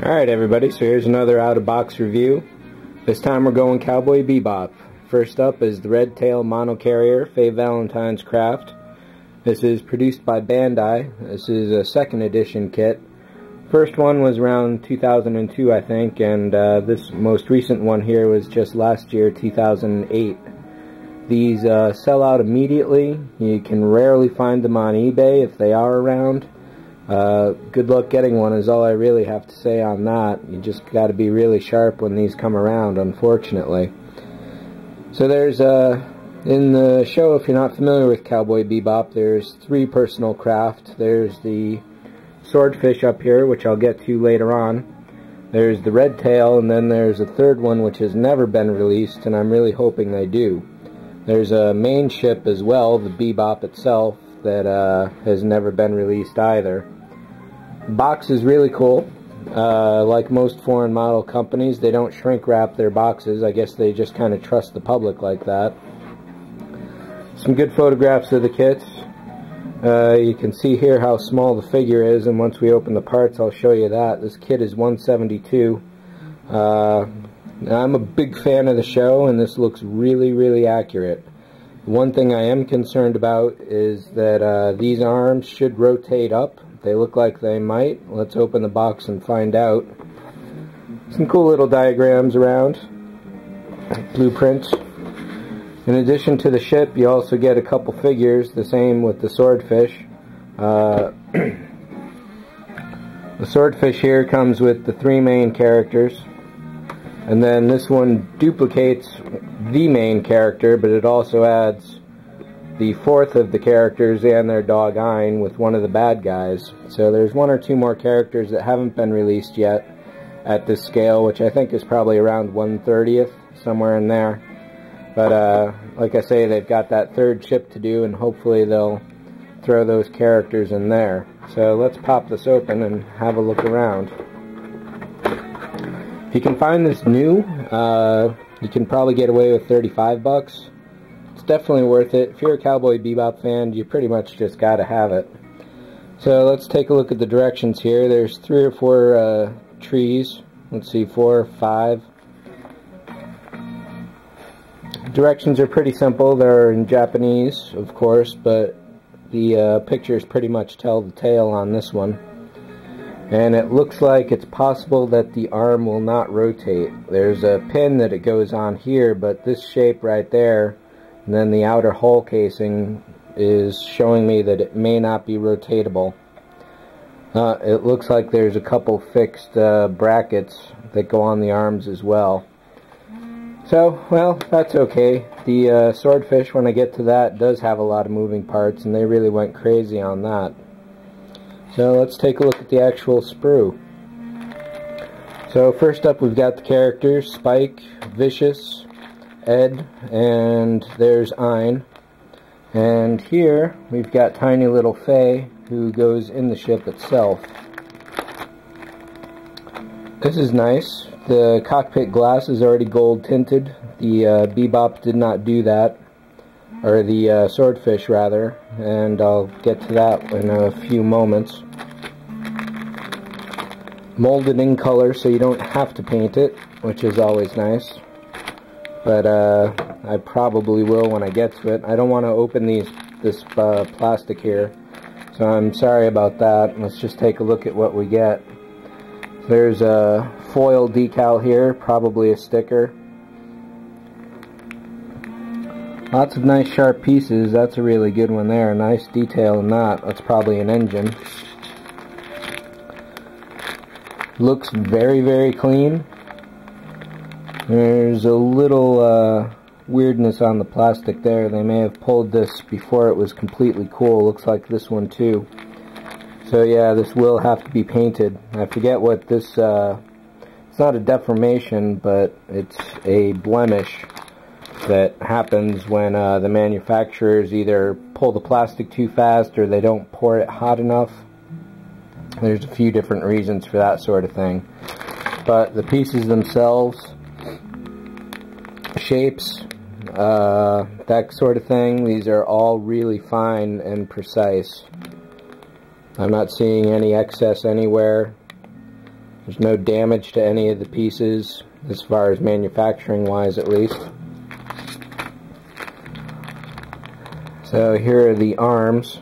Alright everybody, so here's another out-of-box review. This time we're going Cowboy Bebop. First up is the Red Tail Monocarrier, Valentine's craft. This is produced by Bandai. This is a second edition kit. First one was around 2002 I think, and this most recent one here was just last year, 2008. These sell out immediately. You can rarely find them on eBay if they are around. Good luck getting one is all I really have to say on that. You just got to be really sharp when these come around, unfortunately. So there's, in the show, if you're not familiar with Cowboy Bebop, there's three personal craft. There's the Swordfish up here, which I'll get to later on. There's the Red Tail, and then there's a third one which has never been released, and I'm really hoping they do. There's a main ship as well, the Bebop itself, that has never been released either. The box is really cool. Like most foreign model companies, they don't shrink wrap their boxes. I guess they just kind of trust the public like that. Some good photographs of the kits. You can see here how small the figure is, and once we open the parts I'll show you that. This kit is 172. I'm a big fan of the show, and this looks really accurate. One thing I am concerned about is that these arms should rotate up. They look like they might. Let's open the box and find out. Some cool little diagrams around. Blueprints. In addition to the ship, you also get a couple figures, the same with the Swordfish. The Swordfish here comes with the three main characters. And then this one duplicates the main character, but it also adds the fourth of the characters and their dog Ein with one of the bad guys. So there's one or two more characters that haven't been released yet at this scale, which I think is probably around 1/30th, somewhere in there. But like I say, they've got that third ship to do, and hopefully they'll throw those characters in there. So let's pop this open and have a look around. If you can find this new, you can probably get away with 35 bucks. It's definitely worth it. If you're a Cowboy Bebop fan, you pretty much just gotta have it. So let's take a look at the directions here. There's 3 or 4 trees. Let's see, 4 or 5. Directions are pretty simple. They're in Japanese, of course, but the pictures pretty much tell the tale on this one. And it looks like it's possible that the arm will not rotate. There's a pin that it goes on here, but this shape right there, and then the outer hull casing, is showing me that it may not be rotatable. It looks like there's a couple fixed brackets that go on the arms as well. So, well, that's okay. The Swordfish, when I get to that, does have a lot of moving parts, and they really went crazy on that. So let's take a look at the actual sprue. So first up we've got the characters, Spike, Vicious, Ed, and there's Ein. And here we've got tiny little Faye, who goes in the ship itself. This is nice. The cockpit glass is already gold tinted. The Bebop did not do that. Or the Swordfish rather, and I'll get to that in a few moments. Molded in color, so you don't have to paint it, which is always nice. But I probably will when I get to it. I don't want to open this plastic here, so I'm sorry about that. Let's just take a look at what we get. There's a foil decal here, probably a sticker. Lots of nice sharp pieces. That's a really good one there. Nice detail in that. That's probably an engine. Looks very clean. There's a little weirdness on the plastic there. They may have pulled this before it was completely cool. Looks like this one too. So yeah, this will have to be painted. I forget what this, it's not a deformation, but it's a blemish that happens when the manufacturers either pull the plastic too fast or they don't pour it hot enough. There's a few different reasons for that sort of thing. But the pieces themselves, shapes, that sort of thing, these are all really fine and precise. I'm not seeing any excess anywhere. There's no damage to any of the pieces, as far as manufacturing wise at least. So here are the arms,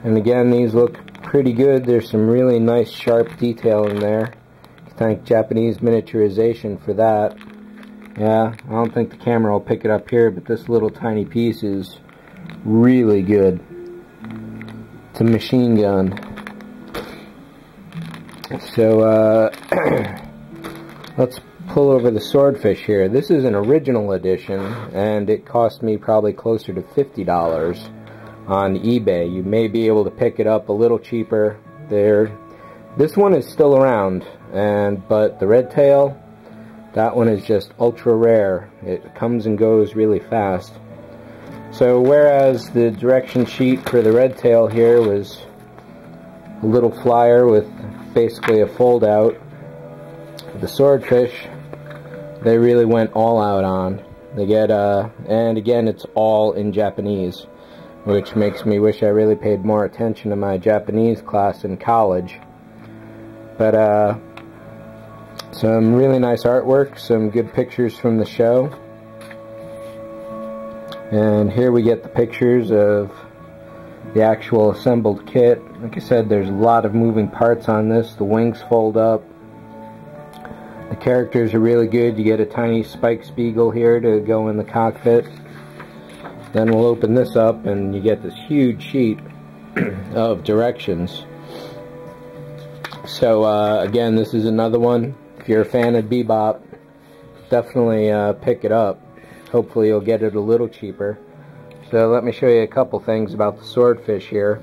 and again, these look pretty good. There's some really nice sharp detail in there. Thank Japanese miniaturization for that. Yeah, I don't think the camera will pick it up here, but this little tiny piece is really good. It's a machine gun. So let's pull over the Swordfish here. This is an original edition, and it cost me probably closer to $50 on eBay. You may be able to pick it up a little cheaper there. This one is still around, but the red tail, that one is just ultra rare. It comes and goes really fast. So whereas the direction sheet for the red tail here was a little flyer with basically a fold out, the Swordfish, they really went all out on. They get and again, it's all in Japanese, which makes me wish I really paid more attention to my Japanese class in college. But some really nice artwork, some good pictures from the show. And here we get the pictures of the actual assembled kit. Like I said, there's a lot of moving parts on this. The wings fold up. The characters are really good. You get a tiny spike spiegel here to go in the cockpit. Then we'll open this up and you get this huge sheet of directions. So again, this is another one. If you're a fan of Bebop, definitely pick it up. Hopefully you'll get it a little cheaper. So let me show you a couple things about the Swordfish here.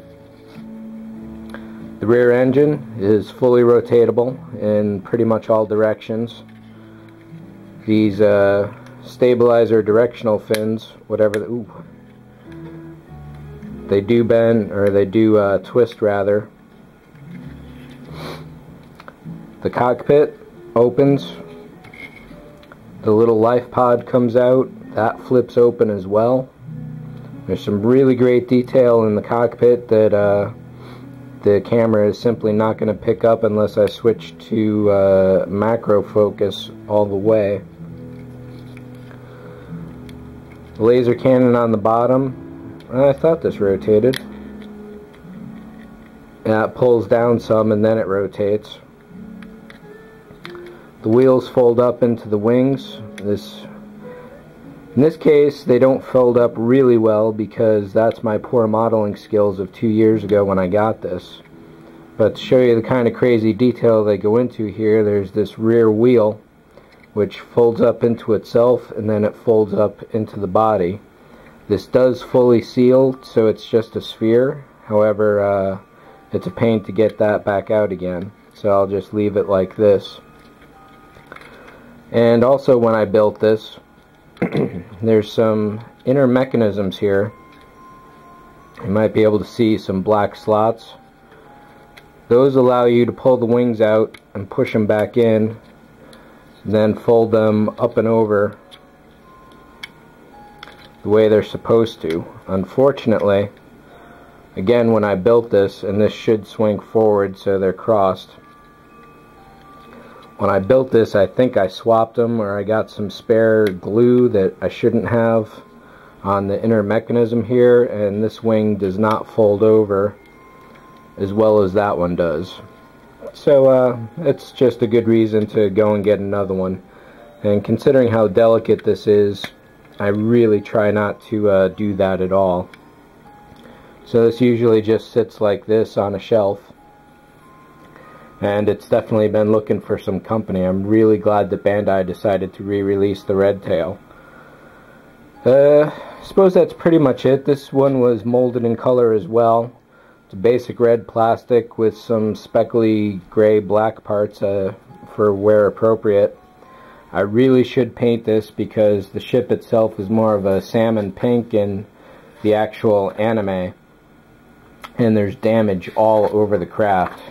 The rear engine is fully rotatable in pretty much all directions. These stabilizer directional fins, whatever, they do bend, or they do twist rather. The cockpit opens, the little life pod comes out, that flips open as well. There's some really great detail in the cockpit that the camera is simply not going to pick up unless I switch to macro focus all the way. The laser cannon on the bottom, I thought this rotated. Yeah, it pulls down some and then it rotates. The wheels fold up into the wings. In this case, they don't fold up really well because that's my poor modeling skills of 2 years ago when I got this. But to show you the kind of crazy detail they go into here, there's this rear wheel which folds up into itself and then it folds up into the body. This does fully seal, so it's just a sphere. However, it's a pain to get that back out again. So I'll just leave it like this. And also when I built this, there's some inner mechanisms here. You might be able to see some black slots. Those allow you to pull the wings out and push them back in, then fold them up and over the way they're supposed to. Unfortunately, again, when I built this, and this should swing forward so they're crossed, when I built this, I think I swapped them, or I got some spare glue that I shouldn't have on the inner mechanism here, and this wing does not fold over as well as that one does. So it's just a good reason to go and get another one. And considering how delicate this is, I really try not to do that at all. So this usually just sits like this on a shelf. And it's definitely been looking for some company. I'm really glad that Bandai decided to re-release the red tail. I suppose that's pretty much it. This one was molded in color as well. It's a basic red plastic with some speckly gray black parts for where appropriate. I really should paint this because the ship itself is more of a salmon pink in the actual anime. And there's damage all over the craft.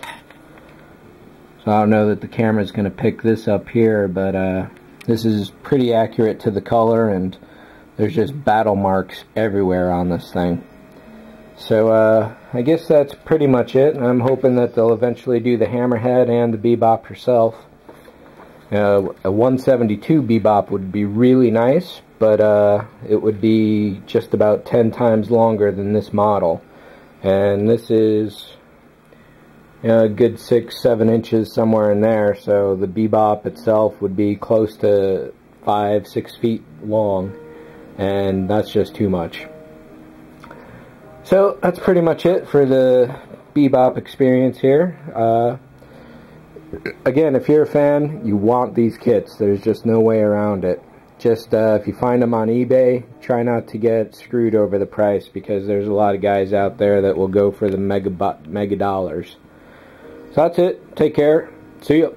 So I don't know that the camera is going to pick this up here, but this is pretty accurate to the color, and there's just battle marks everywhere on this thing. So I guess that's pretty much it. I'm hoping that they'll eventually do the Hammerhead and the Bebop herself. A 172 Bebop would be really nice, but it would be just about 10 times longer than this model. And this is a good 6-7 inches, somewhere in there, so the Bebop itself would be close to 5-6 feet long, and that's just too much. So that's pretty much it for the Bebop experience here. Again, if you're a fan, you want these kits. There's just no way around it. Just if you find them on eBay, try not to get screwed over the price, because there's a lot of guys out there that will go for the mega dollars. So that's it. Take care. See ya.